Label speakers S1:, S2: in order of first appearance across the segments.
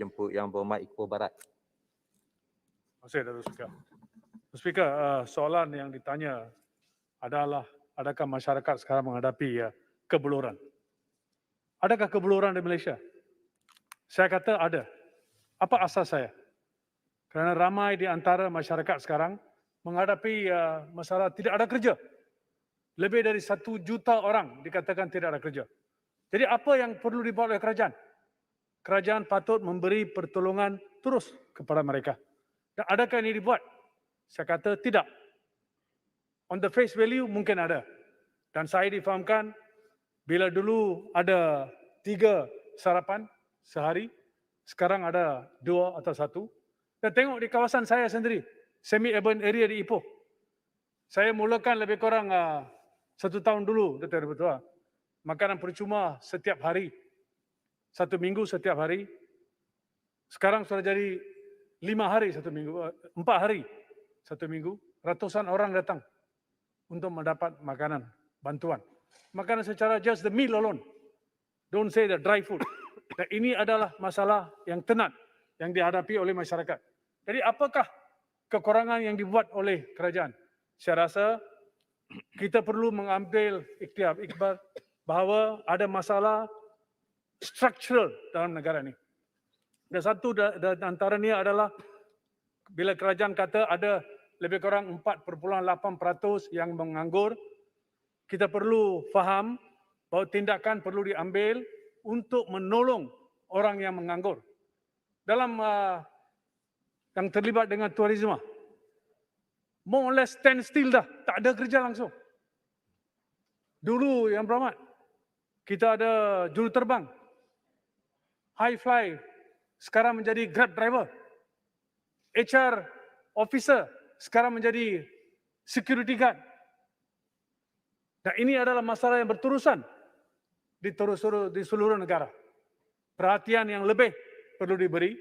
S1: jemput yang berhormat Ipoh Barat.
S2: Terima kasih, Datuk Speaker. Speaker, soalan yang ditanya adalah adakah masyarakat sekarang menghadapi kebeluran? Adakah kebeluran di Malaysia? Saya kata ada. Apa asas saya? Kerana ramai di antara masyarakat sekarang menghadapi masalah tidak ada kerja. Lebih dari 1 juta orang dikatakan tidak ada kerja. Jadi apa yang perlu dibuat oleh kerajaan? Kerajaan patut memberi pertolongan terus kepada mereka. Dan adakah ini dibuat? Saya kata tidak. On the face value mungkin ada. Dan saya difahamkan bila dulu ada 3 sarapan sehari, sekarang ada 2 atau 1. Dan tengok di kawasan saya sendiri, semi-urban area di Ipoh. Saya mulakan lebih kurang 1 tahun dulu, Dr. Ketua. Makanan percuma setiap hari. 1 minggu setiap hari. Sekarang sudah jadi 5 hari 1 minggu, 4 hari 1 minggu. Ratusan orang datang untuk mendapat makanan, bantuan. Makanan secara just the meal alone. Don't say the dry food. Dan ini adalah masalah yang tenat yang dihadapi oleh masyarakat. Jadi apakah kekurangan yang dibuat oleh kerajaan? Saya rasa kita perlu mengambil iktibar bahawa ada masalah structural dalam negara ini. Dan satu antaranya adalah bila kerajaan kata ada lebih kurang 4.8% yang menganggur, kita perlu faham bahawa tindakan perlu diambil untuk menolong orang yang menganggur. Dalam yang terlibat dengan turisme, more or less stand still dah, tak ada kerja langsung. Dulu yang beramat, kita ada juru terbang, high fly, sekarang menjadi Grab driver. HR officer, sekarang menjadi security guard. Dan ini adalah masalah yang berterusan di seluruh negara. Perhatian yang lebih perlu diberi,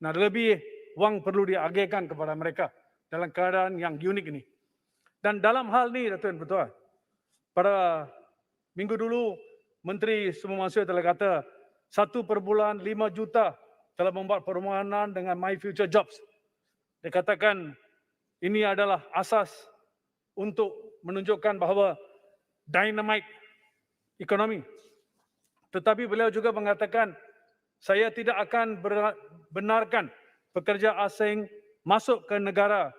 S2: dan lebih wang perlu diagihkan kepada mereka dalam keadaan yang unik ini. Dan dalam hal ini, Datuk Ketua, pada minggu dulu, Menteri Sumber Manusia telah kata 1.5 juta telah membuat permohonan dengan My Future Jobs. Dia katakan ini adalah asas untuk menunjukkan bahawa dynamite ekonomi. Tetapi beliau juga mengatakan saya tidak akan benarkan pekerja asing masuk ke negara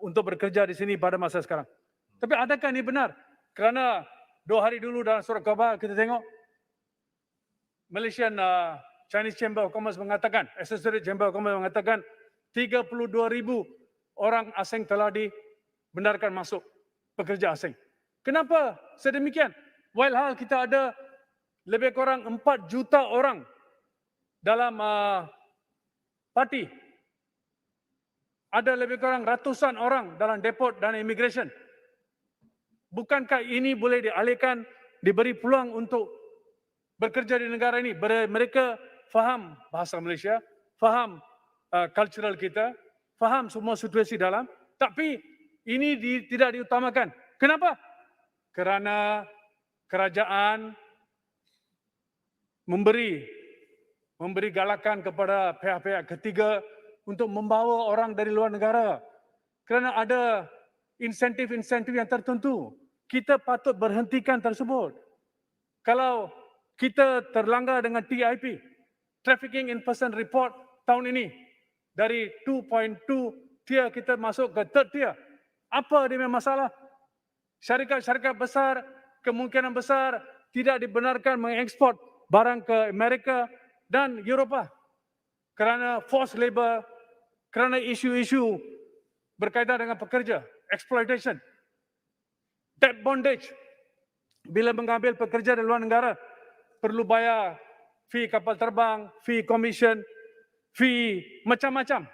S2: untuk bekerja di sini pada masa sekarang. Tapi adakah ini benar? Kerana 2 hari dulu dalam surat khabar kita tengok Malaysian Chinese Chamber of Commerce mengatakan, Associated Chamber of Commerce mengatakan 32,000 orang asing telah dibenarkan masuk pekerja asing. Kenapa sedemikian? Walhal kita ada lebih kurang 4 juta orang dalam parti. Ada lebih kurang ratusan orang dalam depot dan immigration. Bukankah ini boleh dialihkan, diberi peluang untuk bekerja di negara ini? Mereka faham bahasa Malaysia, faham cultural kita, faham semua situasi dalam, tapi ini tidak diutamakan. Kenapa? Kerana kerajaan memberi galakan kepada pihak-pihak ketiga untuk membawa orang dari luar negara. Kerana ada insentif-insentif yang tertentu. Kita patut berhentikan tersebut. Kalau kita terlanggar dengan TIP, Trafficking in Person Report tahun ini, dari 2.2 tier kita masuk ke 3rd tier. Apa dia masalah? Syarikat-syarikat besar, kemungkinan besar tidak dibenarkan mengekspor barang ke Amerika dan Eropah. Kerana forced labor, kerana isu-isu berkaitan dengan pekerja, exploitation, debt bondage. Bila mengambil pekerja dari luar negara, perlu bayar fee kapal terbang, fee commission, fee macam-macam.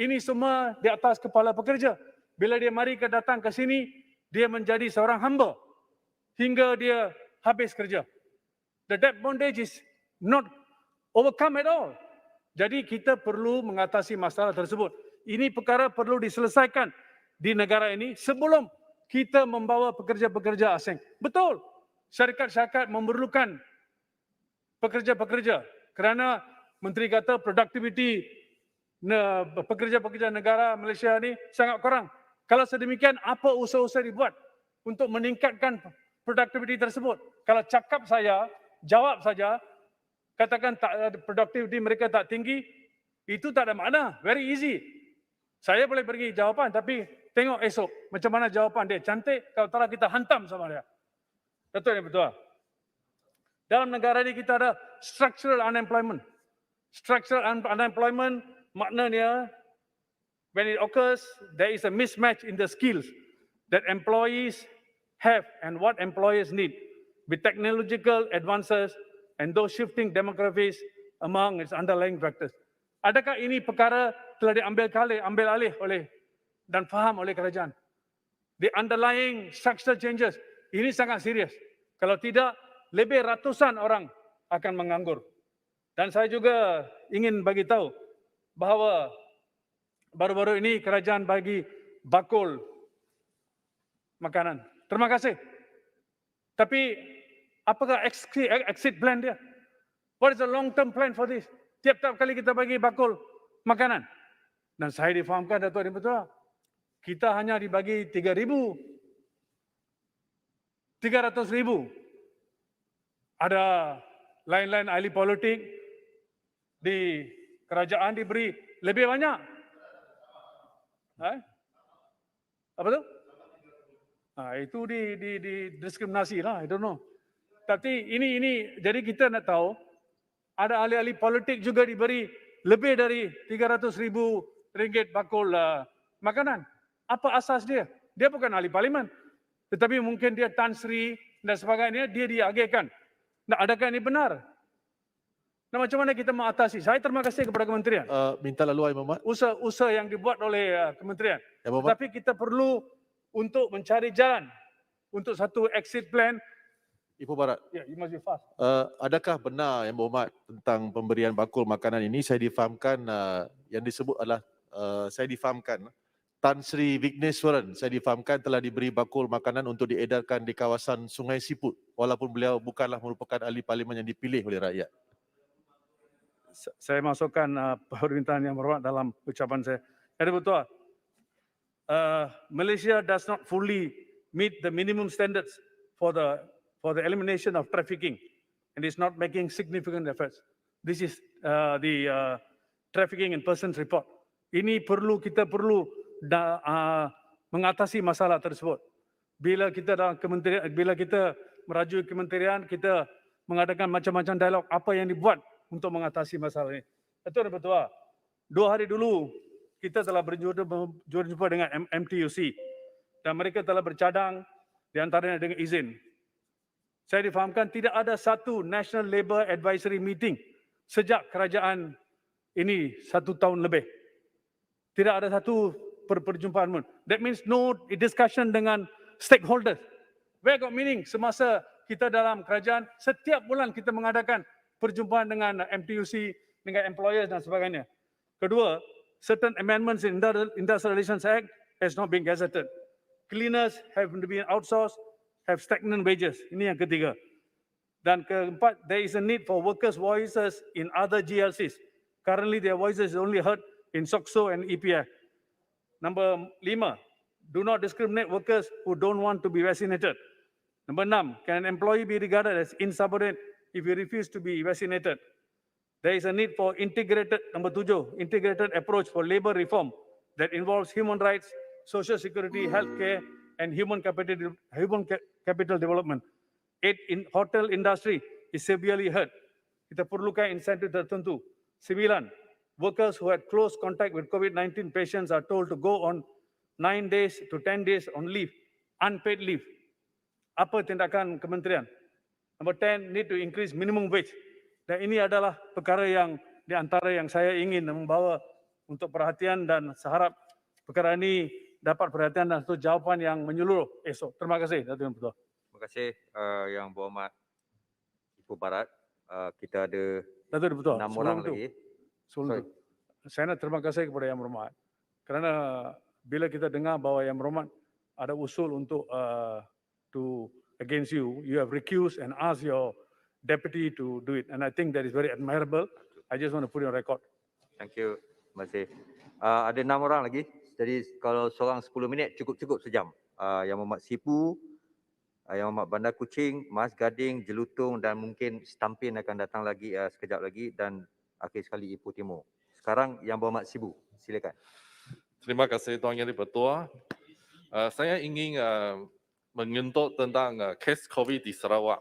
S2: Ini semua di atas kepala pekerja. Bila dia mari datang ke sini, dia menjadi seorang hamba hingga dia habis kerja. The debt bondage is not overcome at all. Jadi kita perlu mengatasi masalah tersebut. Ini perkara perlu diselesaikan di negara ini sebelum kita membawa pekerja-pekerja asing. Betul, syarikat-syarikat memerlukan pekerja-pekerja Kerana Menteri kata produktiviti pekerja-pekerja negara Malaysia ni sangat kurang. Kalau sedemikian, apa usaha-usaha dibuat untuk meningkatkan produktiviti tersebut? Kalau cakap saya, jawab saja, katakan produktiviti mereka tak tinggi, itu tak ada makna. Very easy. Saya boleh bagi jawapan, tapi tengok esok macam mana jawapan dia. Cantik, kalau tak kita hantam sama dia. Betul ya, betul. Dalam negara ini kita ada structural unemployment. Structural unemployment maknanya when it occurs, there is a mismatch in the skills that employees have and what employers need with technological advances and those shifting demographics among its underlying factors. Adakah ini perkara telah diambil alih oleh dan faham oleh kerajaan? The underlying structural changes, ini sangat serius. Kalau tidak, lebih ratusan orang akan menganggur. Dan saya juga ingin bagi tahu bahawa baru-baru ini kerajaan bagi bakul makanan. Terima kasih. Tapi apakah exit plan dia? What is the long term plan for this? Tiap-tiap kali kita bagi bakul makanan. Dan saya difahamkan Datuk Adin Betul, kita hanya dibagi 3,000. 300,000. Ada lain-lain ahli politik di kerajaan diberi lebih banyak. Apa tu? Itu di diskriminasi lah, I don't know. Tapi ini jadi kita nak tahu ada ahli-ahli politik juga diberi lebih dari 300,000 ringgit bakul makanan. Apa asas dia? Dia bukan ahli parlimen. Tetapi mungkin dia Tan Sri dan sebagainya, dia diagihkan. Nah, adakah ini benar? Nah, macam mana kita mengatasi? Saya terima kasih kepada kementerian.
S1: Minta laluan, Muhammad.
S2: Usaha yang dibuat oleh kementerian.
S1: Ya, Muhammad.
S2: Tapi kita perlu untuk mencari jalan untuk satu exit plan.
S1: Ibu Barat.
S2: Ya, you must be fast.
S1: Adakah benar yang Muhammad tentang pemberian bakul makanan ini? Saya difahamkan yang disebut adalah saya difahamkan Tan Sri Vigneswaran, saya difahamkan telah diberi bakul makanan untuk diedarkan di kawasan Sungai Siput walaupun beliau bukanlah merupakan ahli parlimen yang dipilih oleh rakyat.
S2: Saya masukkan permintaan yang berhormat dalam ucapan saya. Jadi betul. Malaysia does not fully meet the minimum standards for the elimination of trafficking and is not making significant efforts. This is the trafficking in persons report. Ini kita perlu mengatasi masalah tersebut. Bila kita dalam kementerian, bila kita merajui kementerian, kita mengadakan macam-macam dialog apa yang dibuat untuk mengatasi masalah ini. Betul. 2 hari dulu kita telah berjumpa dengan MTUC dan mereka telah bercadang di antaranya dengan izin. Saya difahamkan tidak ada satu National Labour Advisory Meeting sejak kerajaan ini 1 tahun lebih. Tidak ada satu perjumpaan pun. That means no discussion dengan stakeholders. Where got meaning? Semasa kita dalam kerajaan, setiap bulan kita mengadakan perjumpaan dengan MTUC, dengan employers dan sebagainya. Kedua, certain amendments in Industrial Relations Act has not been gazetted. Cleaners have been outsourced, have stagnant wages. Ini yang ketiga. Dan keempat, there is a need for workers' voices in other GLCs. Currently, their voices is only heard in SOCSO and EPF. Number 5, do not discriminate workers who don't want to be vaccinated. Number 6, can an employee be regarded as insubordinate if he refuses to be vaccinated? There is a need for number 7, integrated approach for labor reform that involves human rights, social security, healthcare, and human capital development. 8, in hotel industry is severely hurt. Kita perlukan insentif tertentu. 9, workers who had close contact with COVID-19 patients are told to go on 9 days to 10 days on leave, unpaid leave. Apa tindakan kementerian? Number 10, need to increase minimum wage. Dan ini adalah perkara yang di antara yang saya ingin membawa untuk perhatian dan seharap perkara ini dapat perhatian dan satu jawapan yang menyeluruh esok. Terima kasih, Datuk Yang Bertuah.
S3: Terima kasih Yang Berhormat Ibu Barat. Kita ada
S2: Datuk Yang Bertuah.
S3: 6 orang lagi.
S2: Saya nak terima kasih kepada Yang Berhormat kerana bila kita dengar bahawa Yang Berhormat ada usul untuk to against you have recused and asked your deputy to do it. And I think that is very admirable. I just want to put it on record.
S3: Thank you. Terima kasih. Ada 6 orang lagi. Jadi kalau seorang 10 minit cukup sejam. Yang Muhammad Sipu, Yang Muhammad Bandar Kuching, Mas Gading, Jelutung dan mungkin Stampin akan datang lagi sekejap lagi dan akhir sekali Ipoh Timur. Sekarang Yang Berhormat Sibu, silakan.
S4: Terima kasih Tuan Yang Di-Pertua. Saya ingin menyentuh tentang kes COVID di Sarawak.